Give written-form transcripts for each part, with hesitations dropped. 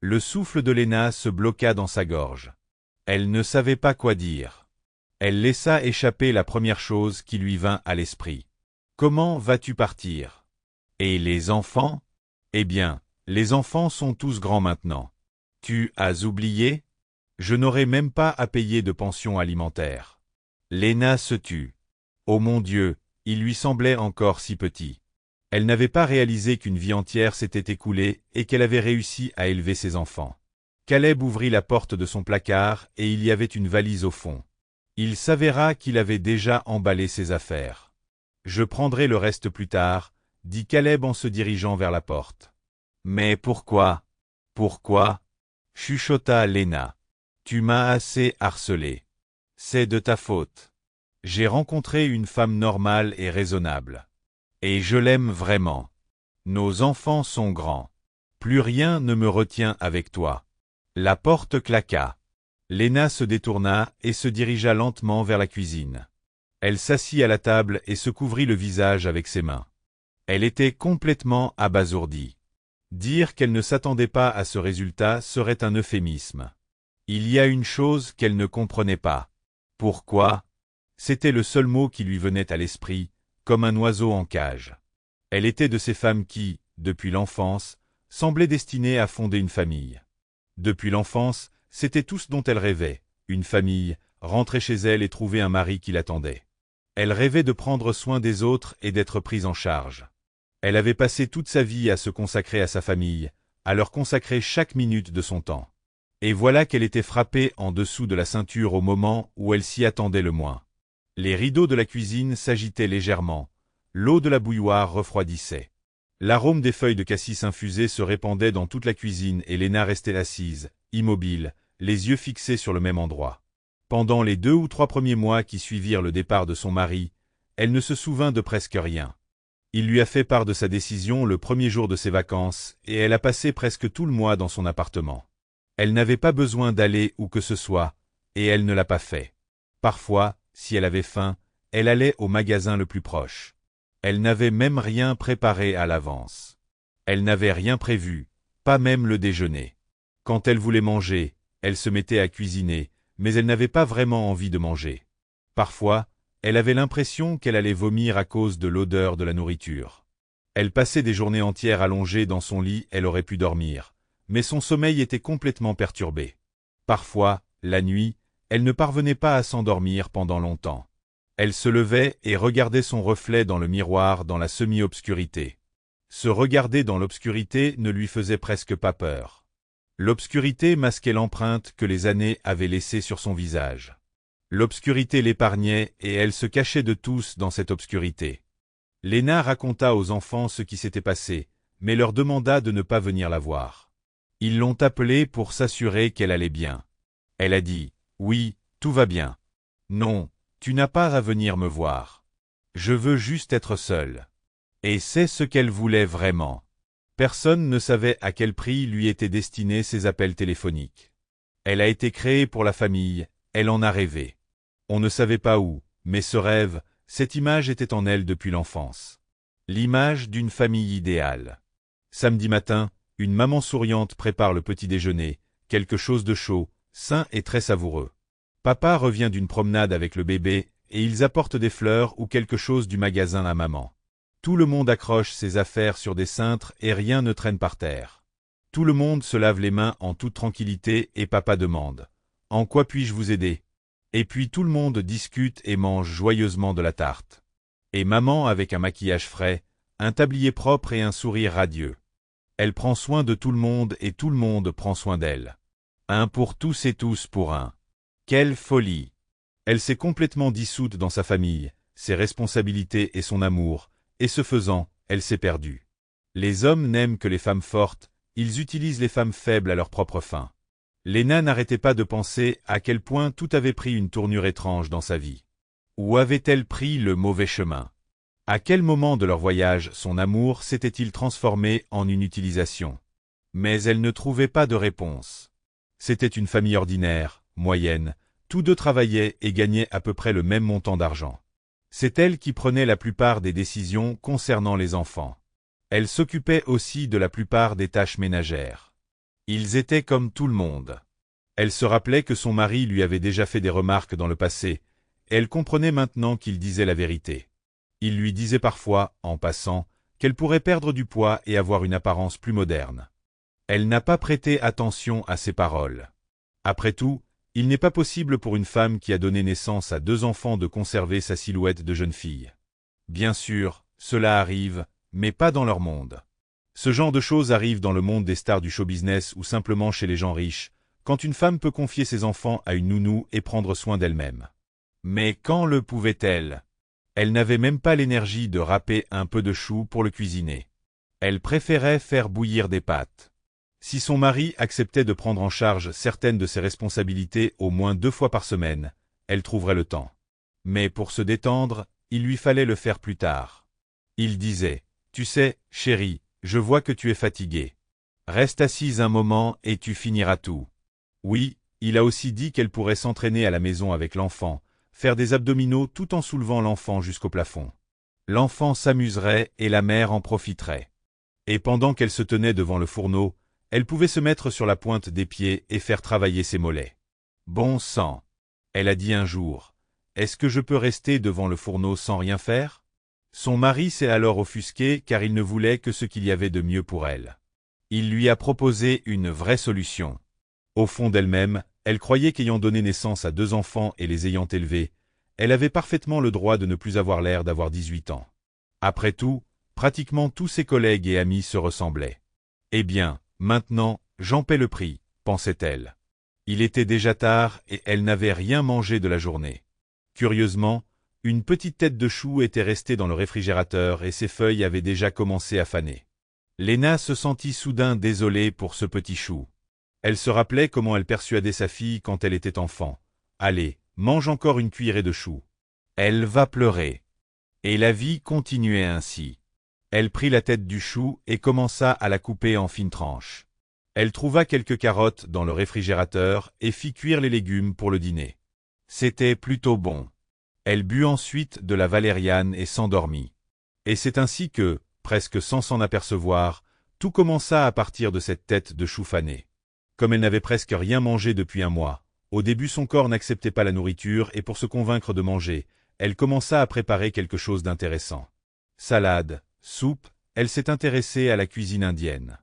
Le souffle de Léna se bloqua dans sa gorge. Elle ne savait pas quoi dire. Elle laissa échapper la première chose qui lui vint à l'esprit. « Comment vas-tu partir? Et les enfants? Eh bien, les enfants sont tous grands maintenant. Tu as oublié? Je n'aurai même pas à payer de pension alimentaire. » Léna se tut. Oh mon Dieu, il lui semblait encore si petit. Elle n'avait pas réalisé qu'une vie entière s'était écoulée et qu'elle avait réussi à élever ses enfants. Caleb ouvrit la porte de son placard et il y avait une valise au fond. Il s'avéra qu'il avait déjà emballé ses affaires. « Je prendrai le reste plus tard, » dit Caleb en se dirigeant vers la porte. « Mais pourquoi? Pourquoi? » chuchota Léna. « Tu m'as assez harcelé. C'est de ta faute. J'ai rencontré une femme normale et raisonnable. Et je l'aime vraiment. Nos enfants sont grands. Plus rien ne me retient avec toi. » La porte claqua. Léna se détourna et se dirigea lentement vers la cuisine. Elle s'assit à la table et se couvrit le visage avec ses mains. Elle était complètement abasourdie. Dire qu'elle ne s'attendait pas à ce résultat serait un euphémisme. Il y a une chose qu'elle ne comprenait pas. Pourquoi? C'était le seul mot qui lui venait à l'esprit, comme un oiseau en cage. Elle était de ces femmes qui, depuis l'enfance, semblaient destinées à fonder une famille. Depuis l'enfance, c'était tout ce dont elle rêvait, une famille, rentrer chez elle et trouver un mari qui l'attendait. Elle rêvait de prendre soin des autres et d'être prise en charge. Elle avait passé toute sa vie à se consacrer à sa famille, à leur consacrer chaque minute de son temps. Et voilà qu'elle était frappée en dessous de la ceinture au moment où elle s'y attendait le moins. Les rideaux de la cuisine s'agitaient légèrement, l'eau de la bouilloire refroidissait. L'arôme des feuilles de cassis infusées se répandait dans toute la cuisine et Léna restait assise, immobile, les yeux fixés sur le même endroit. Pendant les 2 ou 3 premiers mois qui suivirent le départ de son mari, elle ne se souvint de presque rien. Il lui a fait part de sa décision le premier jour de ses vacances et elle a passé presque tout le mois dans son appartement. Elle n'avait pas besoin d'aller où que ce soit, et elle ne l'a pas fait. Parfois, si elle avait faim, elle allait au magasin le plus proche. Elle n'avait même rien préparé à l'avance. Elle n'avait rien prévu, pas même le déjeuner. Quand elle voulait manger, elle se mettait à cuisiner, mais elle n'avait pas vraiment envie de manger. Parfois, elle avait l'impression qu'elle allait vomir à cause de l'odeur de la nourriture. Elle passait des journées entières allongée dans son lit, elle aurait pu dormir, mais son sommeil était complètement perturbé. Parfois, la nuit, elle ne parvenait pas à s'endormir pendant longtemps. Elle se levait et regardait son reflet dans le miroir dans la semi-obscurité. Se regarder dans l'obscurité ne lui faisait presque pas peur. L'obscurité masquait l'empreinte que les années avaient laissée sur son visage. L'obscurité l'épargnait et elle se cachait de tous dans cette obscurité. Léna raconta aux enfants ce qui s'était passé, mais leur demanda de ne pas venir la voir. Ils l'ont appelée pour s'assurer qu'elle allait bien. Elle a dit « Oui, tout va bien. »« Non, tu n'as pas à venir me voir. Je veux juste être seule. » Et c'est ce qu'elle voulait vraiment. Personne ne savait à quel prix lui étaient destinés ces appels téléphoniques. Elle a été créée pour la famille, elle en a rêvé. On ne savait pas où, mais ce rêve, cette image était en elle depuis l'enfance. L'image d'une famille idéale. Samedi matin, une maman souriante prépare le petit déjeuner, quelque chose de chaud, sain et très savoureux. Papa revient d'une promenade avec le bébé et ils apportent des fleurs ou quelque chose du magasin à maman. Tout le monde accroche ses affaires sur des cintres et rien ne traîne par terre. Tout le monde se lave les mains en toute tranquillité et papa demande « En quoi puis-je vous aider ?» Et puis tout le monde discute et mange joyeusement de la tarte. Et maman avec un maquillage frais, un tablier propre et un sourire radieux. Elle prend soin de tout le monde et tout le monde prend soin d'elle. Un pour tous et tous pour un. Quelle folie! Elle s'est complètement dissoute dans sa famille, ses responsabilités et son amour, et ce faisant, elle s'est perdue. Les hommes n'aiment que les femmes fortes, ils utilisent les femmes faibles à leur propre fin. Léna n'arrêtait pas de penser à quel point tout avait pris une tournure étrange dans sa vie. Où avait-elle pris le mauvais chemin? À quel moment de leur voyage son amour s'était-il transformé en une utilisation? Mais elle ne trouvait pas de réponse. C'était une famille ordinaire, moyenne, tous deux travaillaient et gagnaient à peu près le même montant d'argent. C'est elle qui prenait la plupart des décisions concernant les enfants. Elle s'occupait aussi de la plupart des tâches ménagères. Ils étaient comme tout le monde. Elle se rappelait que son mari lui avait déjà fait des remarques dans le passé, et elle comprenait maintenant qu'il disait la vérité. Il lui disait parfois, en passant, qu'elle pourrait perdre du poids et avoir une apparence plus moderne. Elle n'a pas prêté attention à ses paroles. Après tout, il n'est pas possible pour une femme qui a donné naissance à 2 enfants de conserver sa silhouette de jeune fille. Bien sûr, cela arrive, mais pas dans leur monde. Ce genre de choses arrive dans le monde des stars du show-business ou simplement chez les gens riches, quand une femme peut confier ses enfants à une nounou et prendre soin d'elle-même. Mais quand le pouvait-elle? Elle n'avait même pas l'énergie de râper un peu de chou pour le cuisiner. Elle préférait faire bouillir des pâtes. Si son mari acceptait de prendre en charge certaines de ses responsabilités au moins 2 fois par semaine, elle trouverait le temps. Mais pour se détendre, il lui fallait le faire plus tard. Il disait, « Tu sais, chérie, je vois que tu es fatiguée. Reste assise un moment et tu finiras tout. » Oui, il a aussi dit qu'elle pourrait s'entraîner à la maison avec l'enfant, faire des abdominaux tout en soulevant l'enfant jusqu'au plafond. L'enfant s'amuserait et la mère en profiterait. Et pendant qu'elle se tenait devant le fourneau, elle pouvait se mettre sur la pointe des pieds et faire travailler ses mollets. Bon sang! Elle a dit un jour, « Est-ce que je peux rester devant le fourneau sans rien faire ?» Son mari s'est alors offusqué car il ne voulait que ce qu'il y avait de mieux pour elle. Il lui a proposé une vraie solution. Au fond d'elle-même, elle croyait qu'ayant donné naissance à 2 enfants et les ayant élevés, elle avait parfaitement le droit de ne plus avoir l'air d'avoir 18 ans. Après tout, pratiquement tous ses collègues et amis se ressemblaient. Eh bien, maintenant, j'en paie le prix, pensait-elle. Il était déjà tard et elle n'avait rien mangé de la journée. Curieusement, une petite tête de chou était restée dans le réfrigérateur et ses feuilles avaient déjà commencé à faner. Léna se sentit soudain désolée pour ce petit chou. Elle se rappelait comment elle persuadait sa fille quand elle était enfant. « Allez, mange encore une cuillerée de chou. » Elle va pleurer. Et la vie continuait ainsi. Elle prit la tête du chou et commença à la couper en fines tranches. Elle trouva quelques carottes dans le réfrigérateur et fit cuire les légumes pour le dîner. C'était plutôt bon. Elle but ensuite de la valériane et s'endormit. Et c'est ainsi que, presque sans s'en apercevoir, tout commença à partir de cette tête de chou fanée. Comme elle n'avait presque rien mangé depuis un mois, au début son corps n'acceptait pas la nourriture et pour se convaincre de manger, elle commença à préparer quelque chose d'intéressant. Salade, soupe, elle s'est intéressée à la cuisine indienne.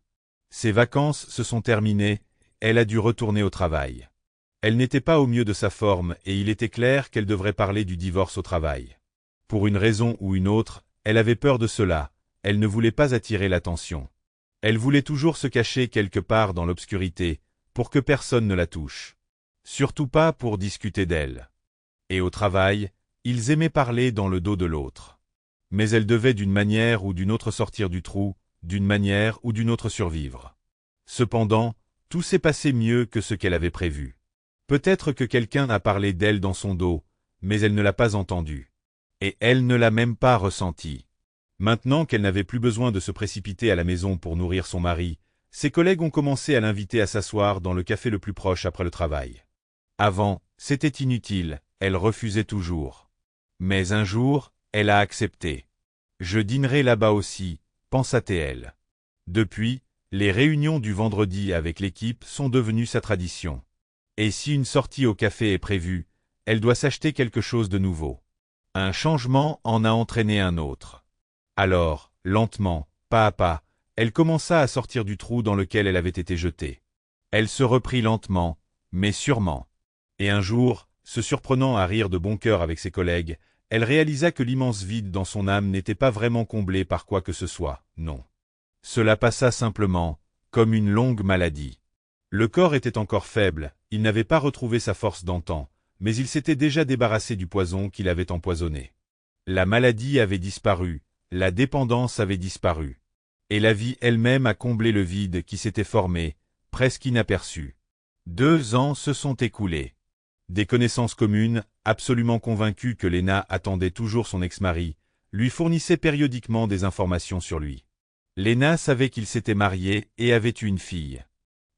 Ses vacances se sont terminées, elle a dû retourner au travail. Elle n'était pas au mieux de sa forme et il était clair qu'elle devrait parler du divorce au travail. Pour une raison ou une autre, elle avait peur de cela, elle ne voulait pas attirer l'attention. Elle voulait toujours se cacher quelque part dans l'obscurité, pour que personne ne la touche. Surtout pas pour discuter d'elle. Et au travail, ils aimaient parler dans le dos de l'autre. Mais elle devait d'une manière ou d'une autre sortir du trou, d'une manière ou d'une autre survivre. Cependant, tout s'est passé mieux que ce qu'elle avait prévu. Peut-être que quelqu'un a parlé d'elle dans son dos, mais elle ne l'a pas entendu. Et elle ne l'a même pas ressenti. Maintenant qu'elle n'avait plus besoin de se précipiter à la maison pour nourrir son mari, ses collègues ont commencé à l'inviter à s'asseoir dans le café le plus proche après le travail. Avant, c'était inutile, elle refusait toujours. Mais un jour, elle a accepté. « Je dînerai là-bas aussi », pensa-t-elle. Depuis, les réunions du vendredi avec l'équipe sont devenues sa tradition. Et si une sortie au café est prévue, elle doit s'acheter quelque chose de nouveau. Un changement en a entraîné un autre. Alors, lentement, pas à pas, elle commença à sortir du trou dans lequel elle avait été jetée. Elle se reprit lentement, mais sûrement. Et un jour, se surprenant à rire de bon cœur avec ses collègues, elle réalisa que l'immense vide dans son âme n'était pas vraiment comblé par quoi que ce soit, non. Cela passa simplement, comme une longue maladie. Le corps était encore faible, il n'avait pas retrouvé sa force d'antan, mais il s'était déjà débarrassé du poison qui l'avait empoisonné. La maladie avait disparu, la dépendance avait disparu. Et la vie elle-même a comblé le vide qui s'était formé, presque inaperçu. 2 ans se sont écoulés. Des connaissances communes, absolument convaincues que Léna attendait toujours son ex-mari, lui fournissaient périodiquement des informations sur lui. Léna savait qu'il s'était marié et avait eu une fille.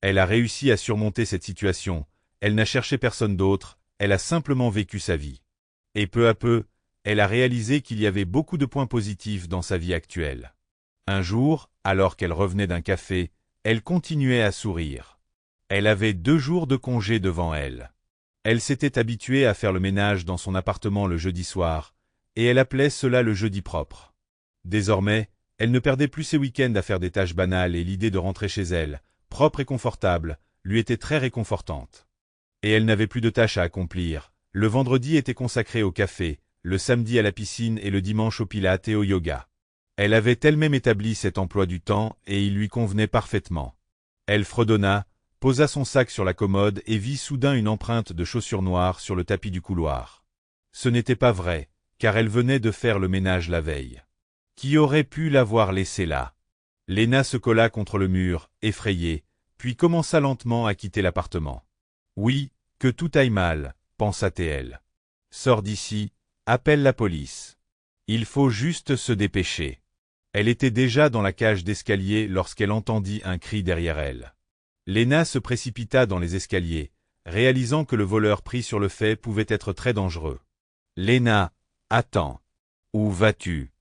Elle a réussi à surmonter cette situation, elle n'a cherché personne d'autre, elle a simplement vécu sa vie. Et peu à peu, elle a réalisé qu'il y avait beaucoup de points positifs dans sa vie actuelle. Un jour, alors qu'elle revenait d'un café, elle continuait à sourire. Elle avait 2 jours de congé devant elle. Elle s'était habituée à faire le ménage dans son appartement le jeudi soir, et elle appelait cela le jeudi propre. Désormais, elle ne perdait plus ses week-ends à faire des tâches banales et l'idée de rentrer chez elle, propre et confortable, lui était très réconfortante. Et elle n'avait plus de tâches à accomplir. Le vendredi était consacré au café, le samedi à la piscine et le dimanche au pilates et au yoga. Elle avait elle-même établi cet emploi du temps et il lui convenait parfaitement. Elle fredonna, posa son sac sur la commode et vit soudain une empreinte de chaussures noires sur le tapis du couloir. Ce n'était pas vrai, car elle venait de faire le ménage la veille. Qui aurait pu l'avoir laissée là? Léna se colla contre le mur, effrayée, puis commença lentement à quitter l'appartement. Oui, que tout aille mal, pensa-t-elle. Sors d'ici, appelle la police. Il faut juste se dépêcher. Elle était déjà dans la cage d'escalier lorsqu'elle entendit un cri derrière elle. Léna se précipita dans les escaliers, réalisant que le voleur pris sur le fait pouvait être très dangereux. « Léna, attends. Où vas-tu »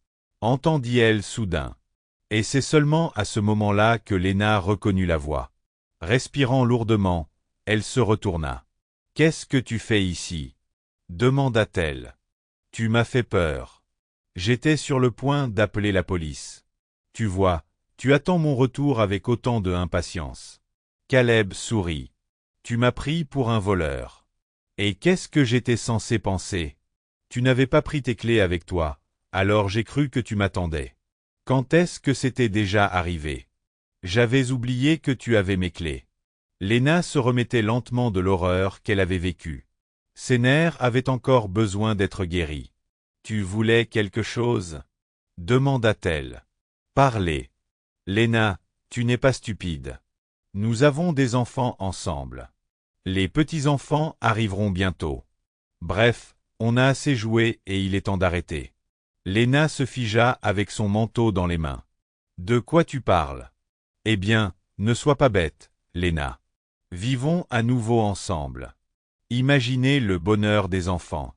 entendit-elle soudain. Et c'est seulement à ce moment-là que Léna reconnut la voix. Respirant lourdement, elle se retourna. « Qu'est-ce que tu fais ici » demanda-t-elle. « Tu m'as fait peur. J'étais sur le point d'appeler la police. Tu vois, tu attends mon retour avec autant de impatience. » Caleb sourit. « Tu m'as pris pour un voleur. Et qu'est-ce que j'étais censé penser? Tu n'avais pas pris tes clés avec toi, alors j'ai cru que tu m'attendais. Quand est-ce que c'était déjà arrivé? J'avais oublié que tu avais mes clés. » Léna se remettait lentement de l'horreur qu'elle avait vécue. Ses nerfs avaient encore besoin d'être guéris. « Tu voulais quelque chose » demanda-t-elle. « Parlez. Léna, tu n'es pas stupide. Nous avons des enfants ensemble. Les petits-enfants arriveront bientôt. Bref, on a assez joué et il est temps d'arrêter. » Léna se figea avec son manteau dans les mains. « De quoi tu parles? Eh bien, ne sois pas bête, Léna. Vivons à nouveau ensemble. Imaginez le bonheur des enfants.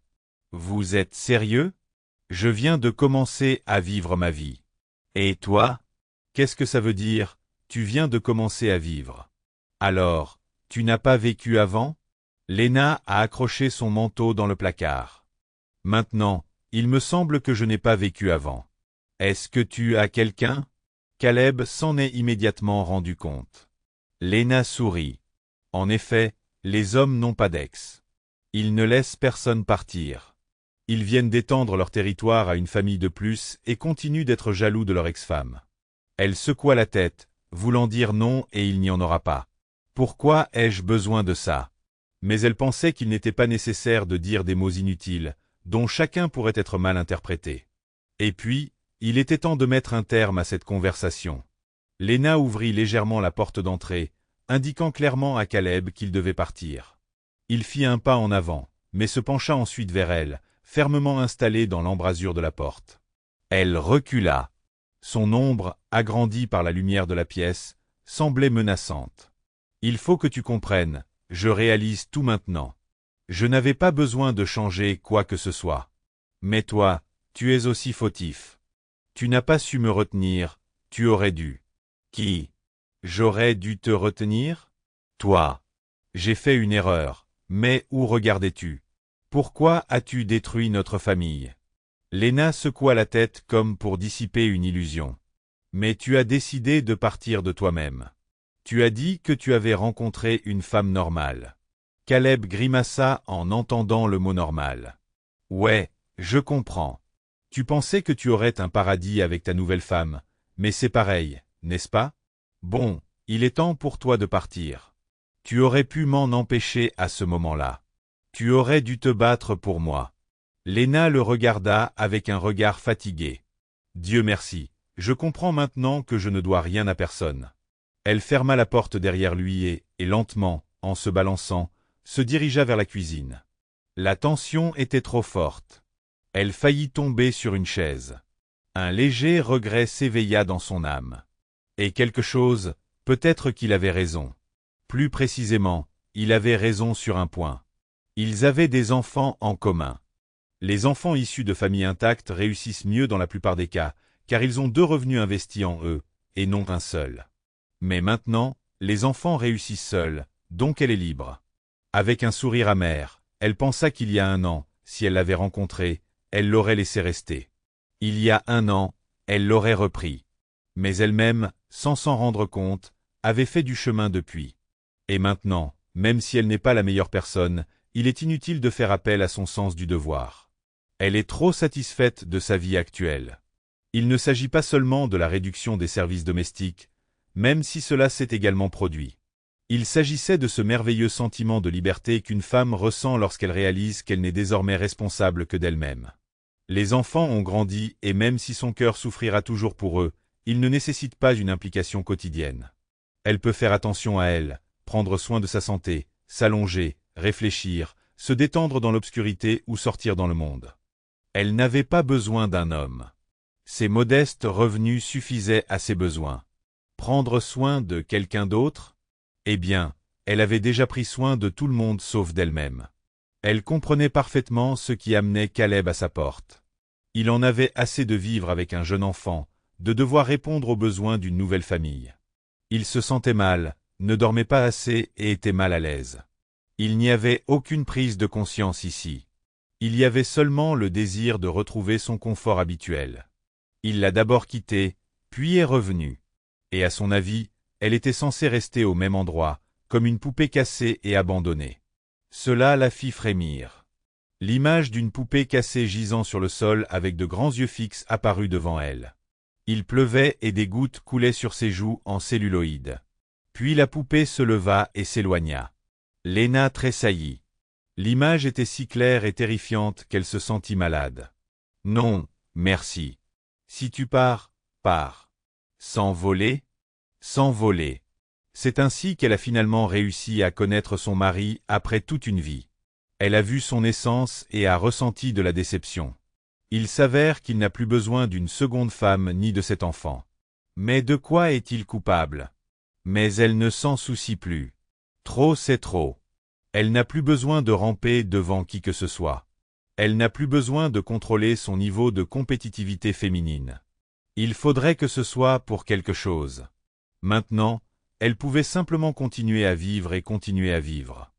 Vous êtes sérieux? Je viens de commencer à vivre ma vie. Et toi? Qu'est-ce que ça veut dire, tu viens de commencer à vivre? Alors, tu n'as pas vécu avant? » Léna a accroché son manteau dans le placard. « Maintenant, il me semble que je n'ai pas vécu avant. Est-ce que tu as quelqu'un? » Caleb s'en est immédiatement rendu compte. Léna sourit. En effet, les hommes n'ont pas d'ex. Ils ne laissent personne partir. Ils viennent d'étendre leur territoire à une famille de plus et continuent d'être jaloux de leur ex-femme. Elle secoua la tête, voulant dire non et il n'y en aura pas. Pourquoi ai-je besoin de ça? Mais elle pensait qu'il n'était pas nécessaire de dire des mots inutiles, dont chacun pourrait être mal interprété. Et puis, il était temps de mettre un terme à cette conversation. Léna ouvrit légèrement la porte d'entrée, indiquant clairement à Caleb qu'il devait partir. Il fit un pas en avant, mais se pencha ensuite vers elle, fermement installé dans l'embrasure de la porte. Elle recula. Son ombre, agrandie par la lumière de la pièce, semblait menaçante. « Il faut que tu comprennes, je réalise tout maintenant. Je n'avais pas besoin de changer quoi que ce soit. Mais toi, tu es aussi fautif. Tu n'as pas su me retenir, tu aurais dû. » Qui? J'aurais dû te retenir? Toi. J'ai fait une erreur, mais où regardais-tu? Pourquoi as-tu détruit notre famille? Léna secoua la tête comme pour dissiper une illusion. Mais tu as décidé de partir de toi-même. Tu as dit que tu avais rencontré une femme normale. Caleb grimaça en entendant le mot normal. Ouais, je comprends. Tu pensais que tu aurais un paradis avec ta nouvelle femme, mais c'est pareil, n'est-ce pas? Bon, il est temps pour toi de partir. Tu aurais pu m'en empêcher à ce moment-là. Tu aurais dû te battre pour moi. Léna le regarda avec un regard fatigué. Dieu merci, je comprends maintenant que je ne dois rien à personne. Elle ferma la porte derrière lui et lentement, en se balançant, se dirigea vers la cuisine. La tension était trop forte. Elle faillit tomber sur une chaise. Un léger regret s'éveilla dans son âme. Et quelque chose, peut-être qu'il avait raison. Plus précisément, il avait raison sur un point. Ils avaient des enfants en commun. Les enfants issus de familles intactes réussissent mieux dans la plupart des cas, car ils ont 2 revenus investis en eux, et non un seul. Mais maintenant, les enfants réussissent seuls, donc elle est libre. Avec un sourire amer, elle pensa qu'il y a 1 an, si elle l'avait rencontré, elle l'aurait laissé rester. Il y a 1 an, elle l'aurait repris. Mais elle-même, sans s'en rendre compte, avait fait du chemin depuis. Et maintenant, même si elle n'est pas la meilleure personne, il est inutile de faire appel à son sens du devoir. Elle est trop satisfaite de sa vie actuelle. Il ne s'agit pas seulement de la réduction des services domestiques, même si cela s'est également produit. Il s'agissait de ce merveilleux sentiment de liberté qu'une femme ressent lorsqu'elle réalise qu'elle n'est désormais responsable que d'elle-même. Les enfants ont grandi et même si son cœur souffrira toujours pour eux, il ne nécessite pas une implication quotidienne. Elle peut faire attention à elle, prendre soin de sa santé, s'allonger, réfléchir, se détendre dans l'obscurité ou sortir dans le monde. Elle n'avait pas besoin d'un homme. Ses modestes revenus suffisaient à ses besoins. Prendre soin de quelqu'un d'autre? Eh bien, elle avait déjà pris soin de tout le monde sauf d'elle-même. Elle comprenait parfaitement ce qui amenait Caleb à sa porte. Il en avait assez de vivre avec un jeune enfant, de devoir répondre aux besoins d'une nouvelle famille. Il se sentait mal, ne dormait pas assez et était mal à l'aise. Il n'y avait aucune prise de conscience ici. Il y avait seulement le désir de retrouver son confort habituel. Il l'a d'abord quittée, puis est revenu. Et à son avis, elle était censée rester au même endroit, comme une poupée cassée et abandonnée. Cela la fit frémir. L'image d'une poupée cassée gisant sur le sol avec de grands yeux fixes apparut devant elle. Il pleuvait et des gouttes coulaient sur ses joues en celluloïd. Puis la poupée se leva et s'éloigna. Léna tressaillit. L'image était si claire et terrifiante qu'elle se sentit malade. Non, merci. Si tu pars, pars. Sans voler? Sans voler. C'est ainsi qu'elle a finalement réussi à connaître son mari après toute une vie. Elle a vu son naissance et a ressenti de la déception. Il s'avère qu'il n'a plus besoin d'une seconde femme ni de cet enfant. Mais de quoi est-il coupable? Mais elle ne s'en soucie plus. Trop c'est trop. Elle n'a plus besoin de ramper devant qui que ce soit. Elle n'a plus besoin de contrôler son niveau de compétitivité féminine. Il faudrait que ce soit pour quelque chose. Maintenant, elle pouvait simplement continuer à vivre et continuer à vivre.